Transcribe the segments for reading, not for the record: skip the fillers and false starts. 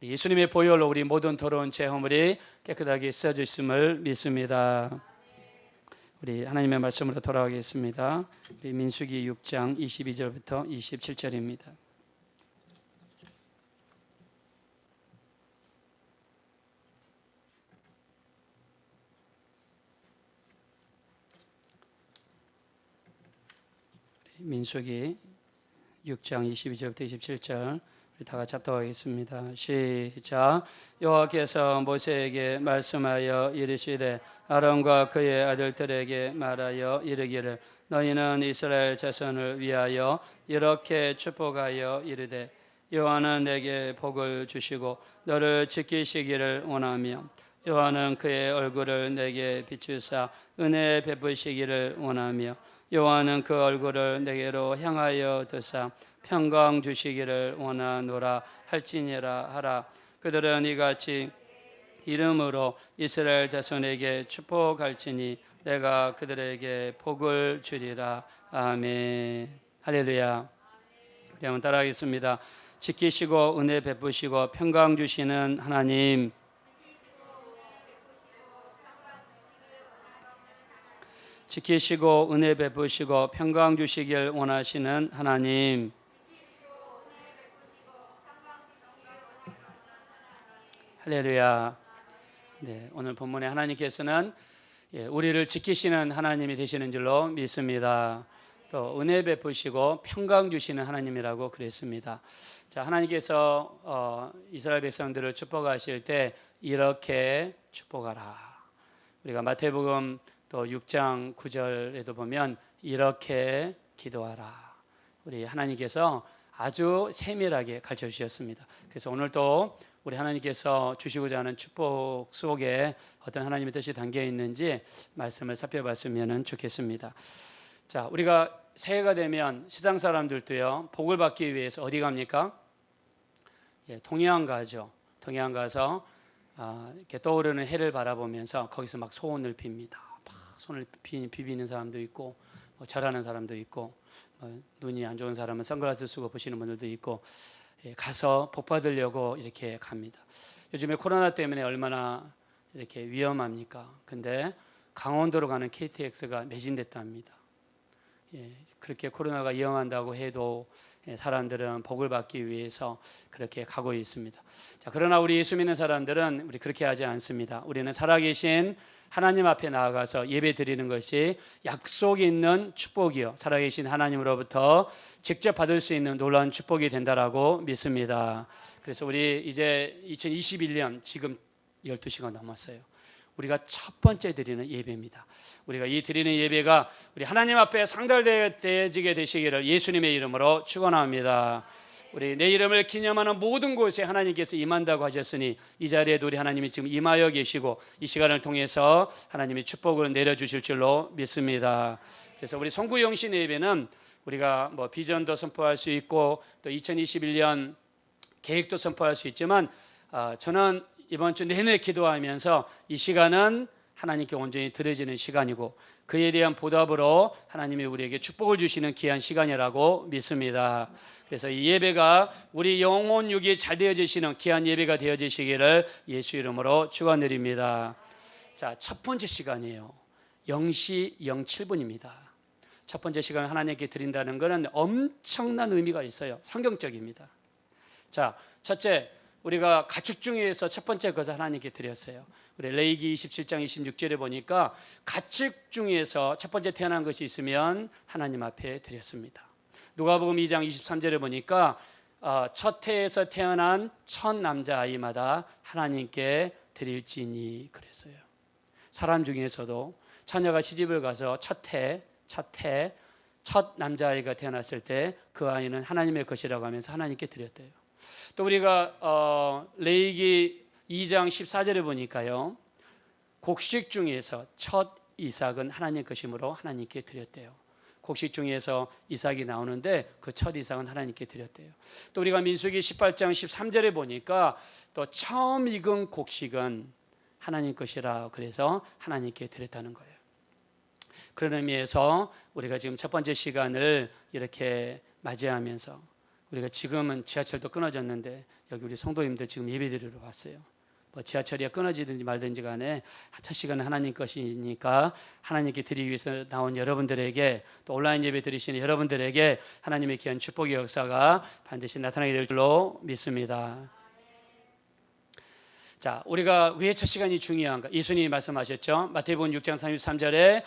예수님의 보혈로 우리 모든 더러운 죄 허물이 깨끗하게 씻어져 있음을 믿습니다. 우리 하나님의 말씀으로 돌아가겠습니다. 우리 민수기 6장 22절부터 27절입니다. 민수기 6장 22절부터 27절 다 같이 합독하겠습니다. 시작. 여호와께서 모세에게 말씀하여 이르시되 아론과 그의 아들들에게 말하여 이르기를 너희는 이스라엘 자손을 위하여 이렇게 축복하여 이르되 여호와는 내게 복을 주시고 너를 지키시기를 원하며 여호와는 그의 얼굴을 내게 비추사 은혜 베푸시기를 원하며 여호와는 그 얼굴을 내게로 향하여 드사 평강 주시기를 원하노라 할지니라 하라. 그들은 이같이 이름으로 이스라엘 자손에게 축복할지니 내가 그들에게 복을 주리라. 아멘. 할렐루야. 우리 한번 따라하겠습니다. 지키시고 은혜 베푸시고 평강 주시는 하나님, 지키시고 은혜 베푸시고 평강 주시길 원하시는 하나님, 할렐루야. 네, 오늘 본문에 하나님께서는 우리를 지키시는 하나님이 되시는 줄로 믿습니다. 또 은혜 베푸시고 평강 주시는 하나님이라고 그랬습니다. 자, 하나님께서 이스라엘 백성들을 축복하실 때 이렇게 축복하라. 우리가 마태복음 또 6장 9절에도 보면 이렇게 기도하라. 우리 하나님께서 아주 세밀하게 가르쳐 주셨습니다. 그래서 오늘 또 우리 하나님께서 주시고자 하는 축복 속에 어떤 하나님의 뜻이 담겨 있는지 말씀을 살펴봤으면 좋겠습니다. 자, 우리가 새해가 되면 세상 사람들도요, 복을 받기 위해서 어디 갑니까? 동해안 가죠. 동해안 가서 이렇게 떠오르는 해를 바라보면서 거기서 막 소원을 빕니다. 막 손을 비비는 사람도 있고, 절하는 사람도 있고, 눈이 안 좋은 사람은 선글라스 쓰고 보시는 분들도 있고, 가서 복 받으려고 이렇게 갑니다. 요즘에 코로나 때문에 얼마나 이렇게 위험합니까? 근데 강원도로 가는 KTX가 매진됐답니다. 그렇게 코로나가 위험한다고 해도 사람들은 복을 받기 위해서 그렇게 가고 있습니다. 자, 그러나 우리 예수 믿는 사람들은 우리 그렇게 하지 않습니다. 우리는 살아계신 하나님 앞에 나아가서 예배 드리는 것이 약속 있는 축복이요, 살아계신 하나님으로부터 직접 받을 수 있는 놀라운 축복이 된다라고 믿습니다. 그래서 우리 이제 2021년 지금 12시가 넘었어요. 우리가 첫 번째 드리는 예배입니다. 우리가 이 드리는 예배가 우리 하나님 앞에 상달되어지게 되시기를 예수님의 이름으로 축원합니다. 우리 내 이름을 기념하는 모든 곳에 하나님께서 임한다고 하셨으니 이 자리에도 우리 하나님이 지금 임하여 계시고 이 시간을 통해서 하나님이 축복을 내려주실 줄로 믿습니다. 그래서 우리 성구영신 예배는 우리가 비전도 선포할 수 있고 또 2021년 계획도 선포할 수 있지만 저는 이번 주 내내 기도하면서 이 시간은 하나님께 온전히 드려지는 시간이고 그에 대한 보답으로 하나님이 우리에게 축복을 주시는 귀한 시간이라고 믿습니다. 그래서 이 예배가 우리 영혼 육이 잘 되어지시는 귀한 예배가 되어지시기를 예수 이름으로 축원드립니다. 자, 첫 번째 시간이에요. 0시 07분입니다. 첫 번째 시간을 하나님께 드린다는 것은 엄청난 의미가 있어요. 성경적입니다. 자, 첫째, 우리가 가축 중에서 첫 번째 것을 하나님께 드렸어요. 우리 레위기 27장 26절에 보니까 가축 중에서 첫 번째 태어난 것이 있으면 하나님 앞에 드렸습니다. 누가복음 2장 23절에 보니까 첫 해에서 태어난 첫 남자아이마다 하나님께 드릴지니 그랬어요. 사람 중에서도 처녀가 시집을 가서 첫 남자아이가 태어났을 때 그 아이는 하나님의 것이라고 하면서 하나님께 드렸대요. 또 우리가 레위기 2장 14절에 보니까요, 곡식 중에서 첫 이삭은 하나님 것이므로 하나님께 드렸대요. 곡식 중에서 이삭이 나오는데 그 첫 이삭은 하나님께 드렸대요. 또 우리가 민수기 18장 13절에 보니까 또 처음 익은 곡식은 하나님 것이라 그래서 하나님께 드렸다는 거예요. 그런 의미에서 우리가 지금 첫 번째 시간을 이렇게 맞이하면서 우리가 지금은 지하철도 끊어졌는데 여기 우리 성도님들 지금 예배드리러 왔어요. 뭐 지하철이 끊어지든지 말든지 간에 첫 시간은 하나님 것이니까 하나님께 드리기 위해서 나온 여러분들에게, 또 온라인 예배 드리시는 여러분들에게 하나님의 귀한 축복의 역사가 반드시 나타나게 될 줄로 믿습니다. 자, 우리가 왜 첫 시간이 중요한가? 예수님이 말씀하셨죠. 마태복음 6장 33절에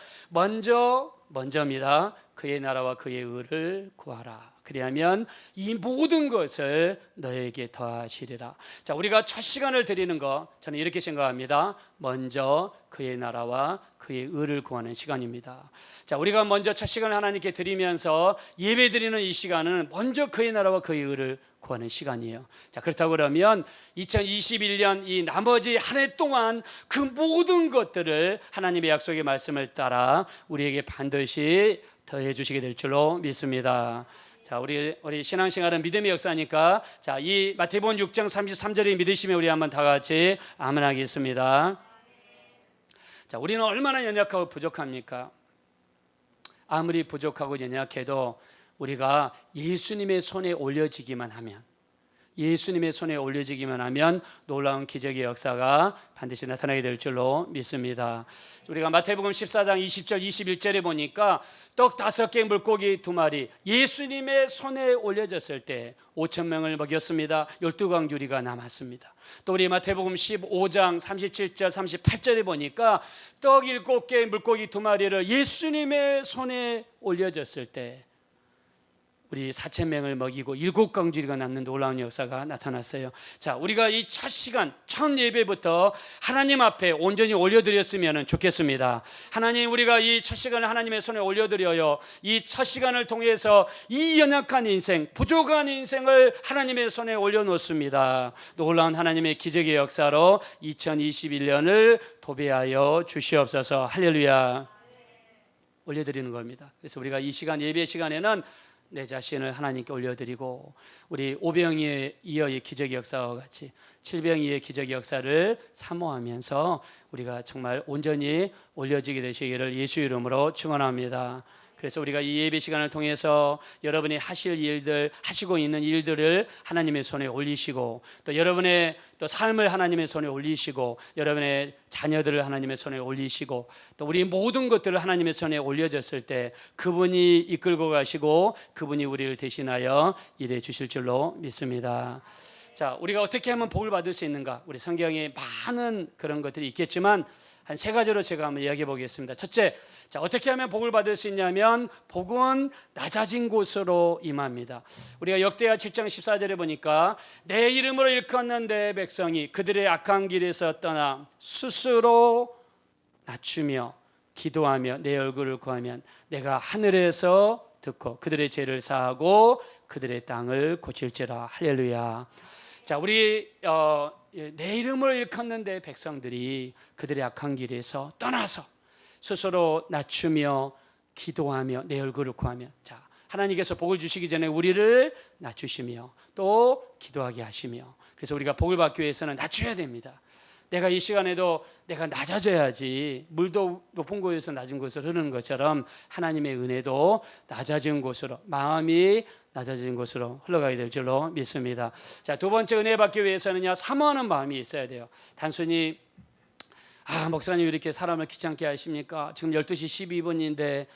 먼저입니다. 그의 나라와 그의 의를 구하라. 그리하면 이 모든 것을 너에게 더하시리라. 자, 우리가 첫 시간을 드리는 거, 저는 이렇게 생각합니다. 먼저 그의 나라와 그의 의를 구하는 시간입니다. 자, 우리가 먼저 첫 시간을 하나님께 드리면서 예배 드리는 이 시간은 먼저 그의 나라와 그의 의를 구하는 시간이에요. 자, 그렇다고 그러면 2021년 이 나머지 한 해 동안 그 모든 것들을 하나님의 약속의 말씀을 따라 우리에게 반드시 더해 주시게 될 줄로 믿습니다. 자, 우리 신앙생활은 믿음의 역사니까, 자, 이 마태복음 6장 33절을 믿으시면 우리 한번 다 같이 아멘 하겠습니다. 자, 우리는 얼마나 연약하고 부족합니까? 아무리 부족하고 연약해도 우리가 예수님의 손에 올려지기만 하면, 놀라운 기적의 역사가 반드시 나타나게 될 줄로 믿습니다. 우리가 마태복음 14장 20절 21절에 보니까 떡 5개 물고기 2마리 예수님의 손에 올려졌을 때 5,000명을 먹였습니다. 12광주리가 남았습니다. 또 우리 마태복음 15장 37절 38절에 보니까 떡 7개 물고기 2마리를 예수님의 손에 올려졌을 때 우리 4,000명을 먹이고 7광주리가 남는 놀라운 역사가 나타났어요. 자, 우리가 이 첫 시간, 첫 예배부터 하나님 앞에 온전히 올려드렸으면 좋겠습니다. 하나님, 우리가 이 첫 시간을 하나님의 손에 올려드려요. 이 첫 시간을 통해서 이 연약한 인생, 부족한 인생을 하나님의 손에 올려놓습니다. 놀라운 하나님의 기적의 역사로 2021년을 도배하여 주시옵소서. 할렐루야. 올려드리는 겁니다. 그래서 우리가 이 시간, 예배 시간에는 내 자신을 하나님께 올려드리고, 우리 오병이의 이어의 기적의 역사와 같이 칠병이의 기적의 역사를 사모하면서 우리가 정말 온전히 올려지게 되시기를 예수 이름으로 축원합니다. 그래서 우리가 이 예배 시간을 통해서 여러분이 하실 일들, 하시고 있는 일들을 하나님의 손에 올리시고, 또 여러분의 또 삶을 하나님의 손에 올리시고, 여러분의 자녀들을 하나님의 손에 올리시고, 또 우리 모든 것들을 하나님의 손에 올려졌을 때 그분이 이끌고 가시고 그분이 우리를 대신하여 일해 주실 줄로 믿습니다. 자, 우리가 어떻게 하면 복을 받을 수 있는가? 우리 성경에 많은 그런 것들이 있겠지만 한 3가지로 제가 한번 이야기해 보겠습니다. 첫째, 자, 어떻게 하면 복을 받을 수 있냐면 복은 낮아진 곳으로 임합니다. 우리가 역대하 7장 14절에 보니까 내 이름으로 일컫는 내 백성이 그들의 악한 길에서 떠나 스스로 낮추며 기도하며 내 얼굴을 구하면 내가 하늘에서 듣고 그들의 죄를 사하고 그들의 땅을 고칠지라. 할렐루야. 자, 우리 내 이름을 일컫는 내 백성들이 그들의 악한 길에서 떠나서 스스로 낮추며 기도하며 내 얼굴을 구하며, 자, 하나님께서 복을 주시기 전에 우리를 낮추시며 또 기도하게 하시며, 그래서 우리가 복을 받기 위해서는 낮춰야 됩니다. 내가 이 시간에도 내가 낮아져야지, 물도 높은 곳에서 낮은 곳으로 흐르는 것처럼 하나님의 은혜도 낮아진 곳으로, 마음이 낮아진 곳으로 흘러가게 될 줄로 믿습니다. 자, 2번째 은혜 받기 위해서는요, 사모하는 마음이 있어야 돼요. 단순히 목사님 이렇게 사람을 귀찮게 하십니까? 지금 12시 12분인데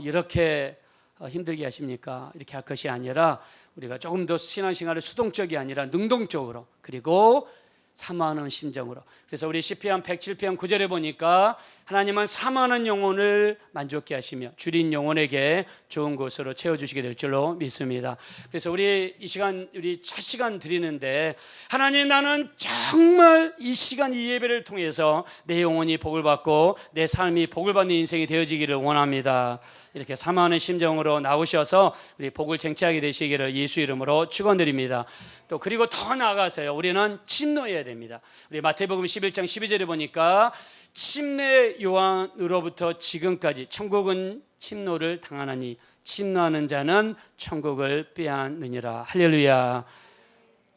이렇게 힘들게 하십니까? 이렇게 할 것이 아니라 우리가 조금 더 신앙생활을 수동적이 아니라 능동적으로, 그리고 사모하는 심정으로. 그래서 우리 시편 107편 9절에 보니까 하나님은 사모하는 영혼을 만족케 하시며 줄인 영혼에게 좋은 것으로 채워주시게 될 줄로 믿습니다. 그래서 우리 이 시간, 우리 첫 시간 드리는데, 하나님, 나는 정말 이 시간, 이 예배를 통해서 내 영혼이 복을 받고 내 삶이 복을 받는 인생이 되어지기를 원합니다. 이렇게 사모하는 심정으로 나오셔서 우리 복을 쟁취하게 되시기를 예수 이름으로 축원드립니다. 또 그리고 더 나아가서요, 우리는 침노해야 됩니다. 우리 마태복음 11장 12절에 보니까 침례 요한으로부터 지금까지 천국은 침노를 당하나니 침노하는 자는 천국을 빼앗느니라. 할렐루야.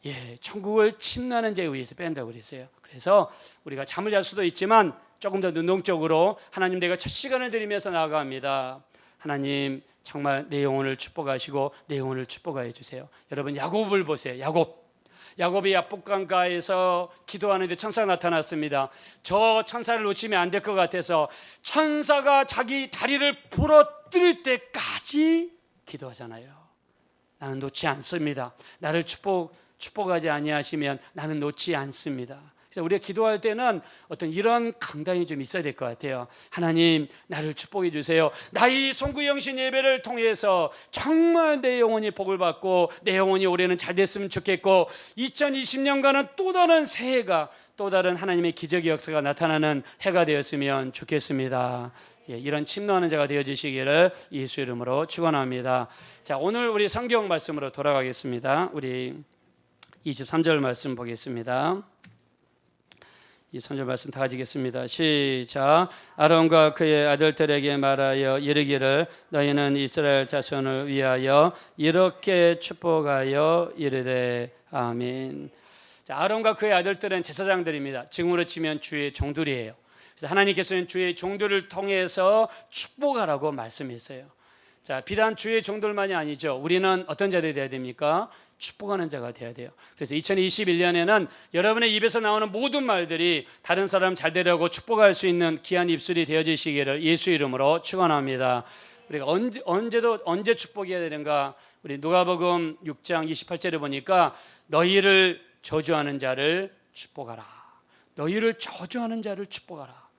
예, 천국을 침노하는 자에 의해서 뺀다고 그랬어요. 그래서 우리가 잠을 잘 수도 있지만 조금 더 능동적으로, 하나님, 내가 첫 시간을 드리면서 나아갑니다. 하나님 정말 내 영혼을 축복하시고 내 영혼을 축복하여 주세요. 여러분 야곱을 보세요. 야곱이 야복강가에서 기도하는데 천사가 나타났습니다. 저 천사를 놓치면 안 될 것 같아서 천사가 자기 다리를 부러뜨릴 때까지 기도하잖아요. 나는 놓지 않습니다. 나를 축복하지 아니하시면 나는 놓지 않습니다. 그래서 우리가 기도할 때는 어떤 이런 강단이 좀 있어야 될 것 같아요. 하나님 나를 축복해 주세요. 나의 송구영신 예배를 통해서 정말 내 영혼이 복을 받고 내 영혼이 올해는 잘 됐으면 좋겠고 2020년간은 또 다른 새해가 또 다른 하나님의 기적의 역사가 나타나는 해가 되었으면 좋겠습니다. 이런 침노하는 자가 되어주시기를 예수 이름으로 축원합니다. 자, 오늘 우리 성경 말씀으로 돌아가겠습니다. 우리 23절 말씀 보겠습니다. 23절 말씀 다 가지겠습니다. 시작. 아론과 그의 아들들에게 말하여 이르기를 너희는 이스라엘 자손을 위하여 이렇게 축복하여 이르되 아멘. 자, 아론과 그의 아들들은 제사장들입니다. 지금으로 치면 주의 종들이에요. 그래서 하나님께서는 주의 종들을 통해서 축복하라고 말씀했어요. 자, 비단 주의 종들만이 아니죠. 우리는 어떤 자들이 되어야 됩니까? 축복하는 자가 되어야 돼요. 그래서 2021년에는 여러분의 입에서 나오는 모든 말들이 다른 사람 잘 되려고 축복할 수 있는 귀한 입술이 되어지시기를 예수 이름으로 축원합니다. 우리가 언제 축복해야 되는가? 우리 누가복음 6장 28절에 보니까 너희를 저주하는 자를 축복하라. 너희를 저주하는 자를 축복하라.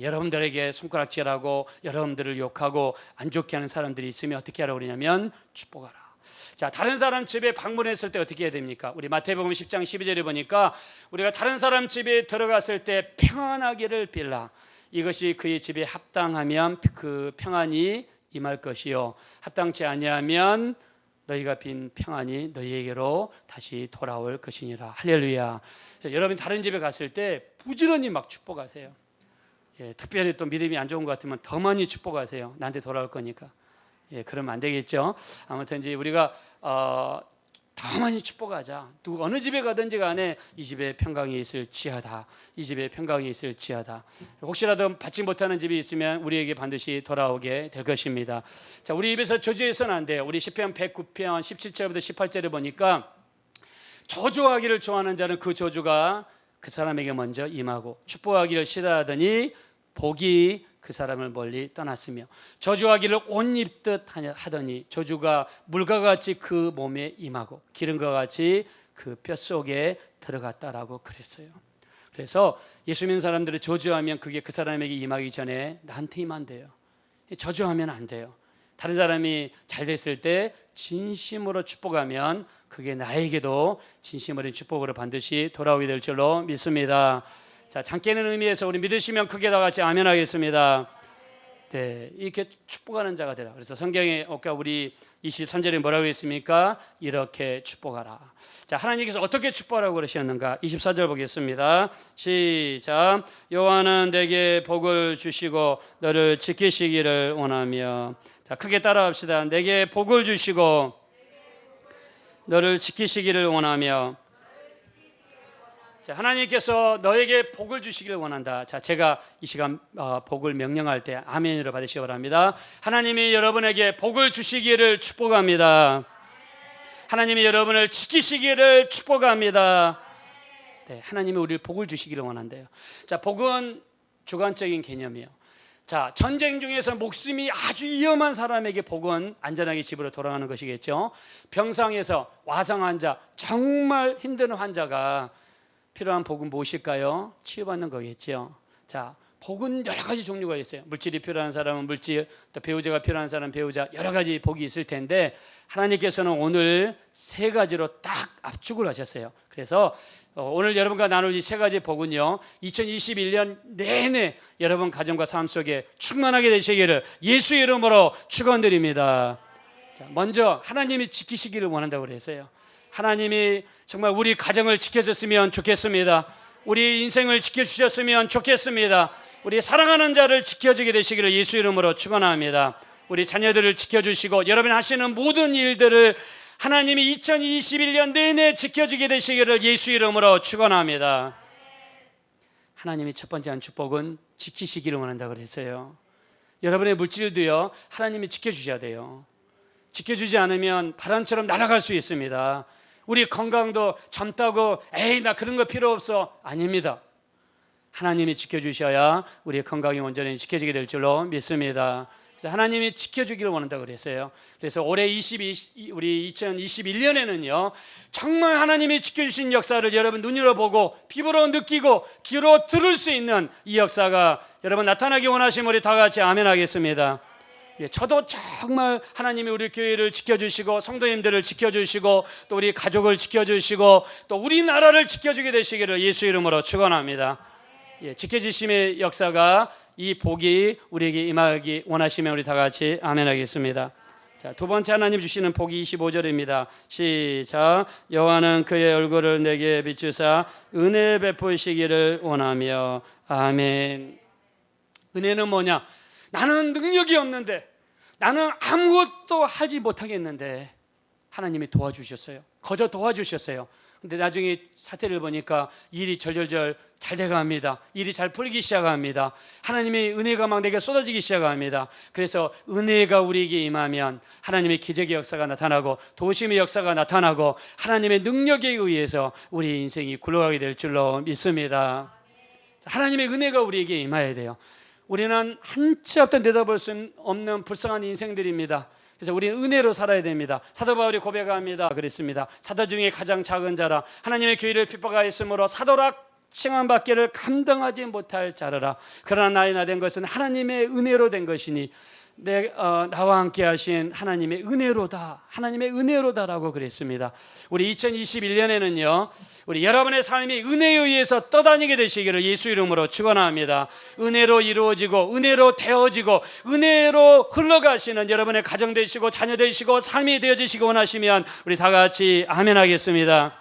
여러분들에게 손가락질하고 여러분들을 욕하고 안 좋게 하는 사람들이 있으면 어떻게 하라고 그러냐면 축복하라. 자, 다른 사람 집에 방문했을 때 어떻게 해야 됩니까? 우리 마태복음 10장 12절에 보니까 우리가 다른 사람 집에 들어갔을 때 평안하기를 빌라. 이것이 그의 집에 합당하면 그 평안이 임할 것이요 합당치 아니하면 너희가 빈 평안이 너희에게로 다시 돌아올 것이니라. 할렐루야. 자, 여러분 다른 집에 갔을 때 부지런히 막 축복하세요. 특별히 또 믿음이 안 좋은 것 같으면 더 많이 축복하세요. 나한테 돌아올 거니까. 그러면 안 되겠죠. 아무튼 이제 우리가 더 많이 축복하자. 누구 어느 집에 가든지 간에 이 집에 평강이 있을지어다. 이 집에 평강이 있을지어다. 혹시라도 받지 못하는 집이 있으면 우리에게 반드시 돌아오게 될 것입니다. 자, 우리 입에서 저주해서는 안 돼요. 우리 시편 109편 17절부터 18절에 보니까 저주하기를 좋아하는 자는 그 저주가 그 사람에게 먼저 임하고 축복하기를 싫어하더니 복이 그 사람을 멀리 떠났으며 저주하기를 옷 입듯 하더니 저주가 물과 같이 그 몸에 임하고 기름과 같이 그 뼛속에 들어갔다라고 그랬어요. 그래서 예수 믿는 사람들이 저주하면 그게 그 사람에게 임하기 전에 나한테 임하면 돼요. 저주하면 안 돼요. 다른 사람이 잘 됐을 때 진심으로 축복하면 그게 나에게도 진심 어린 축복으로 반드시 돌아오게 될 줄로 믿습니다. 자, 잠깐의 의미에서 우리 믿으시면 크게 다 같이 아멘 하겠습니다. 네, 이렇게 축복하는 자가 되라. 그래서 성경에 아까 우리 23절에 뭐라고 했습니까? 이렇게 축복하라. 자, 하나님께서 어떻게 축복하라고 그러셨는가? 24절 보겠습니다. 시작. 여호와는 내게 복을 주시고 너를 지키시기를 원하며. 자, 크게 따라합시다. 내게 복을 주시고 너를 지키시기를 원하며. 자, 하나님께서 너에게 복을 주시기를 원한다. 자, 제가 이 시간 복을 명령할 때 아멘으로 받으시기 바랍니다. 하나님이 여러분에게 복을 주시기를 축복합니다. 하나님이 여러분을 지키시기를 축복합니다. 네, 하나님이 우리를 복을 주시기를 원한대요. 자, 복은 주관적인 개념이에요. 자, 전쟁 중에서 목숨이 아주 위험한 사람에게 복은 안전하게 집으로 돌아가는 것이겠죠. 병상에서 와상 환자, 정말 힘든 환자가 필요한 복은 무엇일까요? 치유받는 거겠죠. 자, 복은 여러 가지 종류가 있어요. 물질이 필요한 사람은 물질, 또 배우자가 필요한 사람은 배우자, 여러 가지 복이 있을 텐데 하나님께서는 오늘 세 가지로 딱 압축을 하셨어요. 그래서 오늘 여러분과 나눌 이 세 가지 복은요 2021년 내내 여러분 가정과 삶 속에 충만하게 되시기를 예수 이름으로 축원드립니다. 자, 먼저 하나님이 지키시기를 원한다고 그랬어요. 하나님이 정말 우리 가정을 지켜줬으면 좋겠습니다. 우리 인생을 지켜주셨으면 좋겠습니다. 우리 사랑하는 자를 지켜주게 되시기를 예수 이름으로 축원합니다. 우리 자녀들을 지켜주시고 여러분 하시는 모든 일들을 하나님이 2021년 내내 지켜주게 되시기를 예수 이름으로 축원합니다. 하나님이 첫 번째 한 축복은 지키시기를 원한다고 그랬어요. 여러분의 물질도요, 하나님이 지켜주셔야 돼요. 지켜주지 않으면 바람처럼 날아갈 수 있습니다. 우리 건강도 젊다고 에이 나 그런 거 필요 없어, 아닙니다. 하나님이 지켜주셔야 우리의 건강이 온전히 지켜지게 될 줄로 믿습니다. 그래서 하나님이 지켜주기를 원한다고 그랬어요. 그래서 올해 우리 2021년에는요 정말 하나님이 지켜주신 역사를 여러분 눈으로 보고 피부로 느끼고 귀로 들을 수 있는 이 역사가 여러분 나타나기 원하시면 우리 다 같이 아멘 하겠습니다. 저도 정말 하나님이 우리 교회를 지켜주시고 성도님들을 지켜주시고 또 우리 가족을 지켜주시고 또 우리나라를 지켜주게 되시기를 예수 이름으로 축원합니다. 지켜주심의 역사가 이 복이 우리에게 임하기 원하시면 우리 다 같이 아멘 하겠습니다. 자, 두 번째 하나님 주시는 복이 25절입니다. 시작. 여호와는 그의 얼굴을 내게 비추사 은혜 베푸시기를 원하며. 아멘. 은혜는 뭐냐? 나는 능력이 없는데, 나는 아무것도 하지 못하겠는데 하나님이 도와주셨어요. 거저 도와주셨어요. 근데 나중에 사태를 보니까 일이 절절절 잘 돼갑니다. 일이 잘 풀리기 시작합니다. 하나님의 은혜가 막 내게 쏟아지기 시작합니다. 그래서 은혜가 우리에게 임하면 하나님의 기적의 역사가 나타나고 도우심의 역사가 나타나고 하나님의 능력에 의해서 우리 인생이 굴러가게 될 줄로 믿습니다. 하나님의 은혜가 우리에게 임해야 돼요. 우리는 한치 앞도 내다볼 수 없는 불쌍한 인생들입니다. 그래서 우리는 은혜로 살아야 됩니다. 사도 바울이 고백합니다. 그랬습니다. 사도 중에 가장 작은 자라 하나님의 교회를 핍박하였으므로 사도라 칭함받기를 감당하지 못할 자라라. 그러나 나의 나 된 것은 하나님의 은혜로 된 것이니 나와 함께 하신 하나님의 은혜로다. 하나님의 은혜로다라고 그랬습니다. 우리 2021년에는요 우리 여러분의 삶이 은혜에 의해서 떠다니게 되시기를 예수 이름으로 축원합니다. 은혜로 이루어지고 은혜로 되어지고 은혜로 흘러가시는 여러분의 가정 되시고 자녀 되시고 삶이 되어지시기 원하시면 우리 다 같이 아멘 하겠습니다.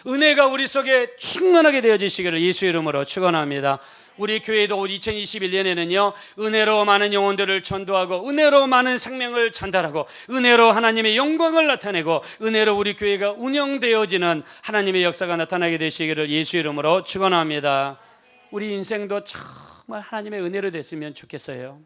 은혜가 우리 속에 충만하게 되어지시기를 예수 이름으로 축원합니다. 우리 교회도 2021년에는요 은혜로 많은 영혼들을 전도하고 은혜로 많은 생명을 전달하고 은혜로 하나님의 영광을 나타내고 은혜로 우리 교회가 운영되어지는 하나님의 역사가 나타나게 되시기를 예수 이름으로 축원합니다. 우리 인생도 정말 하나님의 은혜로 됐으면 좋겠어요.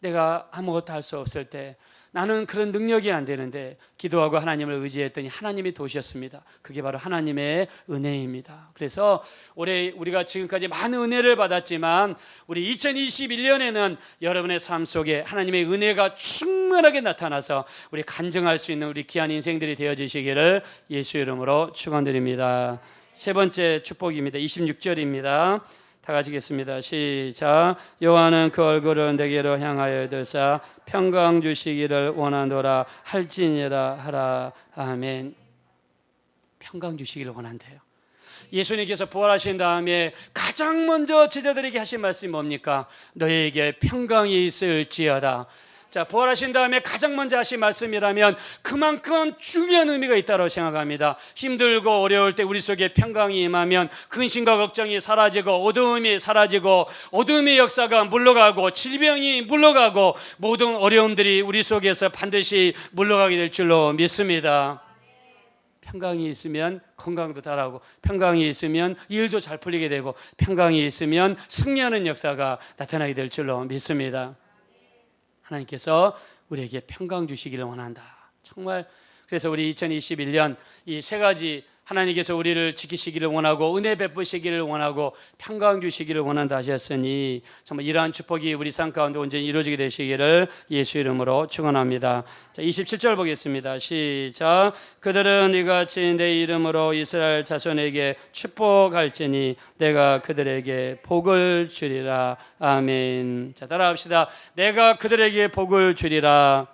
내가 아무것도 할 수 없을 때 나는 그런 능력이 안 되는데 기도하고 하나님을 의지했더니 하나님이 도우셨습니다. 그게 바로 하나님의 은혜입니다. 그래서 올해 우리가 지금까지 많은 은혜를 받았지만 우리 2021년에는 여러분의 삶 속에 하나님의 은혜가 충만하게 나타나서 우리 간증할 수 있는 우리 귀한 인생들이 되어지시기를 예수 이름으로 축원드립니다. 세 번째 축복입니다. 26절입니다. 다 같이 읽겠습니다. 시작. 여호와는 그 얼굴을 내게로 향하여 드사 평강 주시기를 원하노라 할지니라 하라. 아멘. 평강 주시기를 원한대요. 예수님께서 부활하신 다음에 가장 먼저 제자들에게 하신 말씀이 뭡니까? 너희에게 평강이 있을지어다. 자, 부활하신 다음에 가장 먼저 하신 말씀이라면 그만큼 중요한 의미가 있다고 생각합니다. 힘들고 어려울 때 우리 속에 평강이 임하면 근심과 걱정이 사라지고 어두움이 사라지고 어둠의 역사가 물러가고 질병이 물러가고 모든 어려움들이 우리 속에서 반드시 물러가게 될 줄로 믿습니다. 평강이 있으면 건강도 잘하고 평강이 있으면 일도 잘 풀리게 되고 평강이 있으면 승리하는 역사가 나타나게 될 줄로 믿습니다. 하나님께서 우리에게 평강 주시기를 원한다. 정말 그래서 우리 2021년 이 세 가지 하나님께서 우리를 지키시기를 원하고 은혜 베푸시기를 원하고 평강 주시기를 원한다 하셨으니 정말 이러한 축복이 우리 삶 가운데 온전히 이루어지게 되시기를 예수 이름으로 축원합니다. 자, 27절 보겠습니다. 시작. 그들은 이같이 내 이름으로 이스라엘 자손에게 축복할지니 내가 그들에게 복을 주리라. 아멘. 자, 따라합시다. 내가 그들에게 복을 주리라.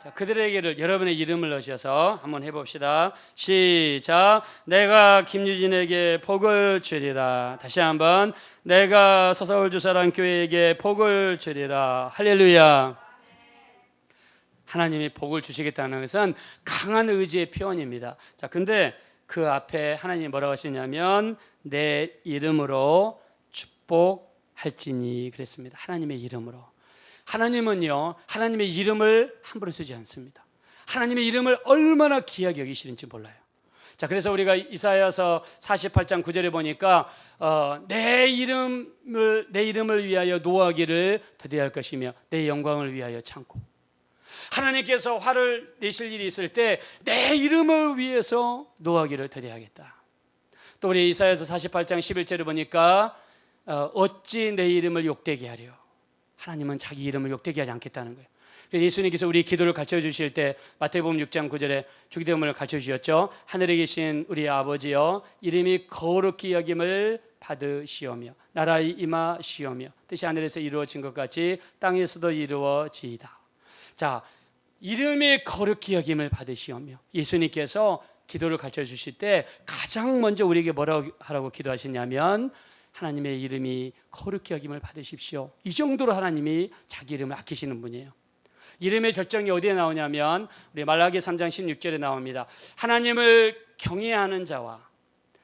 자, 그들에게를 여러분의 이름을 넣으셔서 한번 해봅시다. 시작. 내가 김유진에게 복을 주리라. 다시 한번. 내가 서서울주사랑 교회에게 복을 주리라. 할렐루야. 하나님이 복을 주시겠다는 것은 강한 의지의 표현입니다. 자, 근데 그 앞에 하나님이 뭐라고 하시냐면 내 이름으로 축복할지니 그랬습니다. 하나님의 이름으로. 하나님은요 하나님의 이름을 함부로 쓰지 않습니다. 하나님의 이름을 얼마나 귀하게 여기시는지 몰라요. 자, 그래서 우리가 이사야서 48장 9절에 보니까 내 이름을 위하여 노하기를 더디할 것이며 내 영광을 위하여 참고, 하나님께서 화를 내실 일이 있을 때 내 이름을 위해서 노하기를 더디하겠다. 또 우리 이사야서 48장 11절에 보니까 어찌 내 이름을 욕되게 하려. 하나님은 자기 이름을 욕되게 하지 않겠다는 거예요. 그래서 예수님께서 우리 기도를 가르쳐 주실 때 마태복음 6장 9절에 주기도문을 가르쳐 주셨죠. 하늘에 계신 우리 아버지여, 이름이 거룩히 여김을 받으시오며 나라의 임하시오며 뜻이 하늘에서 이루어진 것 같이 땅에서도 이루어지이다. 자, 이름이 거룩히 여김을 받으시오며, 예수님께서 기도를 가르쳐 주실 때 가장 먼저 우리에게 뭐라고 하라고 기도하셨냐면 하나님의 이름이 거룩히 여김을 받으십시오. 이 정도로 하나님이 자기 이름을 아끼시는 분이에요. 이름의 절정이 어디에 나오냐면 우리 말라기 3장 16절에 나옵니다. 하나님을 경외하는 자와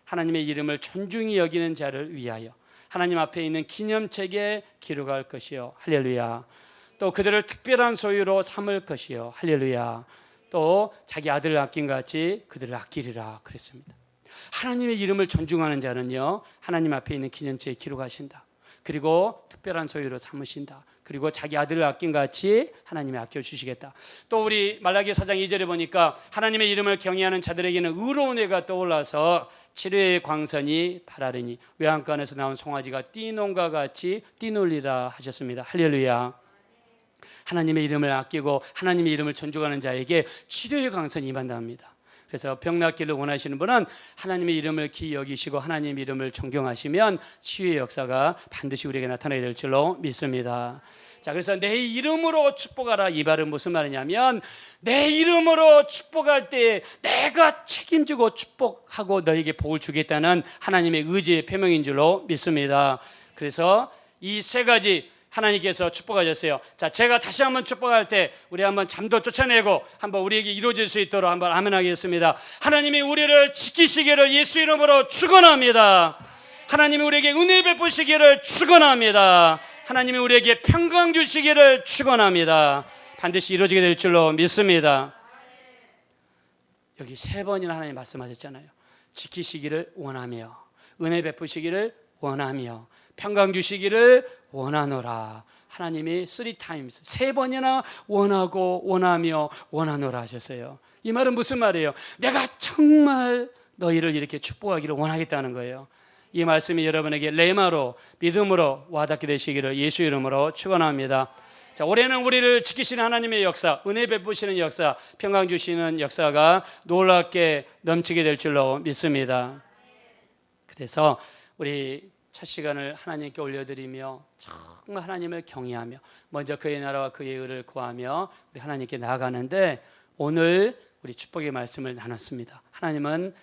하나님의 이름을 존중히 여기는 자를 위하여 하나님 앞에 있는 기념책에 기록할 것이요. 할렐루야. 또 그들을 특별한 소유로 삼을 것이요. 할렐루야. 또 자기 아들을 아낀 같이 그들을 아끼리라 그랬습니다. 하나님의 이름을 존중하는 자는요, 하나님 앞에 있는 기념책에 기록하신다. 그리고 특별한 소유로 삼으신다. 그리고 자기 아들을 아낀 같이 하나님이 아껴주시겠다. 또 우리 말라기 4장 2절에 보니까 하나님의 이름을 경외하는 자들에게는 의로운 해가 떠올라서 치료의 광선이 발하리니 외양간에서 나온 송아지가 띠논과 같이 띠놀리라 하셨습니다. 할렐루야. 하나님의 이름을 아끼고 하나님의 이름을 존중하는 자에게 치료의 광선이 임한답니다. 그래서 병 낫기를 원하시는 분은 하나님의 이름을 기이 여기시고 하나님의 이름을 존경하시면 치유의 역사가 반드시 우리에게 나타나게 될 줄로 믿습니다. 자, 그래서 내 이름으로 축복하라, 이 말은 무슨 말이냐면 내 이름으로 축복할 때 내가 책임지고 축복하고 너에게 복을 주겠다는 하나님의 의지의 표명인 줄로 믿습니다. 그래서 이 세 가지 하나님께서 축복하셨어요. 자, 제가 다시 한번 축복할 때 우리 한번 잠도 쫓아내고 한번 우리에게 이루어질 수 있도록 한번 아멘 하겠습니다. 하나님이 우리를 지키시기를 예수 이름으로 축원합니다. 하나님이 우리에게 은혜 베푸시기를 축원합니다. 하나님이 우리에게 평강 주시기를 축원합니다. 반드시 이루어지게 될 줄로 믿습니다. 여기 세 번이나 하나님 말씀하셨잖아요. 지키시기를 원하며, 은혜 베푸시기를 원하며, 평강 주시기를 원하노라. 하나님이 3times, 세 번이나 원하고 원하며 원하노라 하셨어요. 이 말은 무슨 말이에요? 내가 정말 너희를 이렇게 축복하기를 원하겠다는 거예요. 이 말씀이 여러분에게 레마로 믿음으로 와닿게 되시기를 예수 이름으로 축원합니다. 자, 올해는 우리를 지키시는 하나님의 역사, 은혜 베푸시는 역사, 평강 주시는 역사가 놀랍게 넘치게 될 줄로 믿습니다. 그래서 우리 첫 시간을 하나님께 올려드리며 정말 하나님을 경외하며 먼저 그의 나라와 그의 의를 구하며 우리 하나님께 나아가는데, 오늘 우리 축복의 말씀을 나눴습니다. 하나님은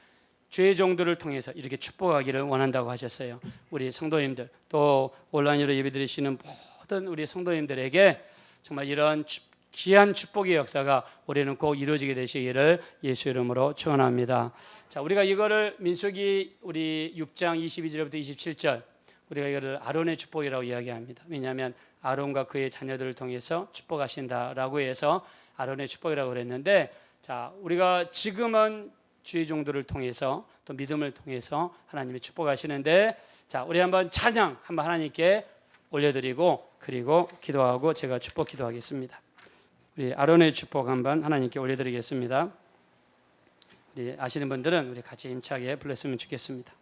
주의 종들을 통해서 이렇게 축복하기를 원한다고 하셨어요. 우리 성도님들, 또 온라인으로 예배드리시는 모든 우리 성도님들에게 정말 이런 귀한 축복의 역사가 올해는 꼭 이루어지게 되시기를 예수 이름으로 축원합니다. 자, 우리가 이거를 민수기 우리 6장 22절부터 27절 우리가 이거를 아론의 축복이라고 이야기합니다. 왜냐하면 아론과 그의 자녀들을 통해서 축복하신다라고 해서 아론의 축복이라고 그랬는데, 자, 우리가 지금은 주의 종들을 통해서 또 믿음을 통해서 하나님이 축복하시는데, 자, 우리 한번 찬양 한번 하나님께 올려드리고 그리고 기도하고 제가 축복 기도하겠습니다. 우리 아론의 축복 한번 하나님께 올려드리겠습니다. 우리 아시는 분들은 우리 같이 힘차게 불렀으면 좋겠습니다.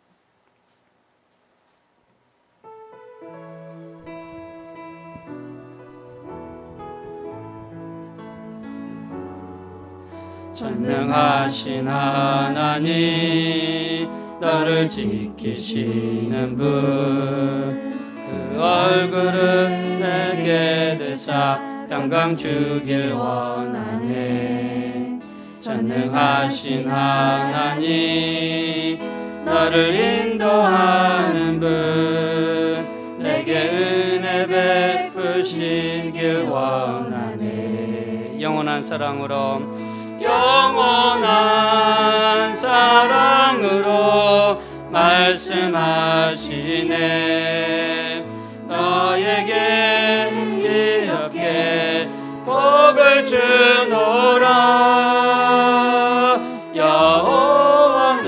전능하신 하나님, 너를 지키시는 분, 그 얼굴을 내게 드사 평강 주길 원하네. 전능하신 하나님, 너를 인도하는 분, 내게 은혜 베푸시길 원하네. 영원한 사랑으로, 영원한 사랑으로 말씀하시네. 너에게 이렇게 복을 주노라. 여호와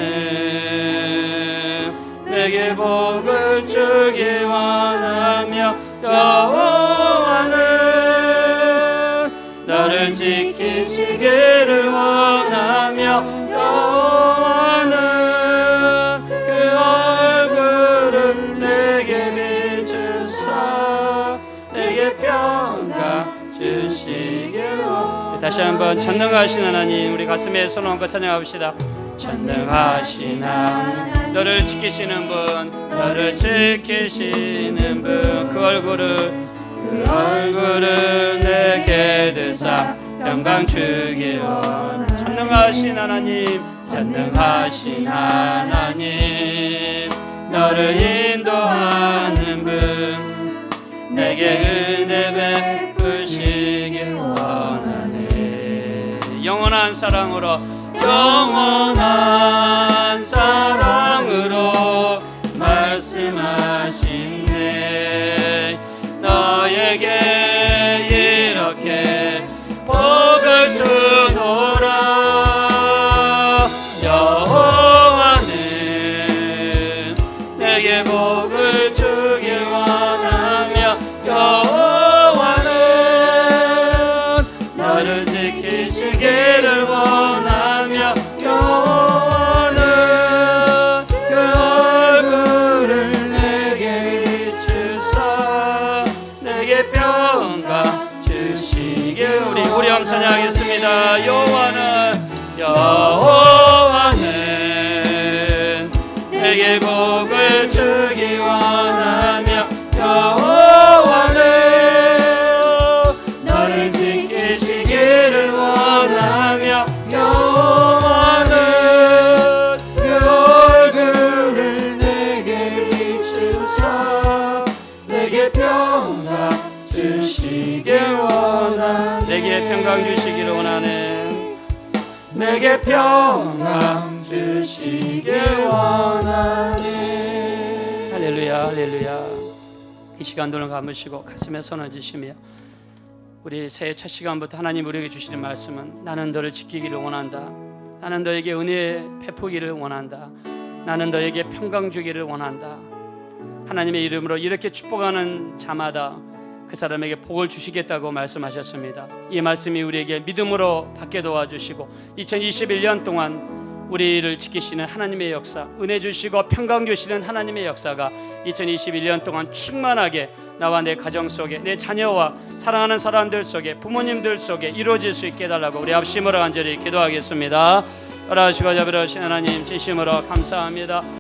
내게 복을 주기 원하며 여호와는 너를 지키시기를 원하며 여호와는 그 얼굴을 내게 비추사 내게 평강 주시기를 원하며. 다시 한번 전능하신 하나님, 우리 가슴에 손 얹고 찬양합시다. 전능하신 하나님, 너를 지키시는 분, 너를 지키시는 분, 그 얼굴을 내게 드사 평강 주길 원하네. 전능하신 하나님, 전능하신 하나님, 너를 인도하는 분, 내게 은혜 베푸시길 원하네. 영원한 사랑으로, 영원한 사랑으로 말씀하시네. 너에게 이렇게 복을 주노라. 여호와는 내게 복을 주길 원하며 여호와는 너를 지키시기를 원하며 여호와는 그 얼굴을 내게 비추사 내게 평강 주시길. 우리 한번 찬양하겠습니다. 여호와는 내게 복을 주기 원하며 여호와는 너를 지키시기를 원하며 여호와는 그 얼굴을 내게 비추사 내게 평강 주시길 원하네. 내게 평강 주시기를 원하네. 내게 평강 주시길 원하네. 할렐루야, 할렐루야. 이 시간 눈을 감으시고 가슴에 손을 얹으시며 우리 새해 첫 시간부터 하나님 우리에게 주시는 말씀은 나는 너를 지키기를 원한다. 나는 너에게 은혜 베푸기를 원한다. 나는 너에게 평강 주기를 원한다. 하나님의 이름으로 이렇게 축복하는 자마다 그 사람에게 복을 주시겠다고 말씀하셨습니다. 이 말씀이 우리에게 믿음으로 받게 도와주시고 2021년 동안 우리를 지키시는 하나님의 역사, 은혜 주시고 평강 주시는 하나님의 역사가 2021년 동안 충만하게 나와 내 가정 속에, 내 자녀와 사랑하는 사람들 속에, 부모님들 속에 이루어질 수 있게 해달라고 우리 합심으로 간절히 기도하겠습니다. 허락하시고 자비로우신 하나님, 진심으로 감사합니다.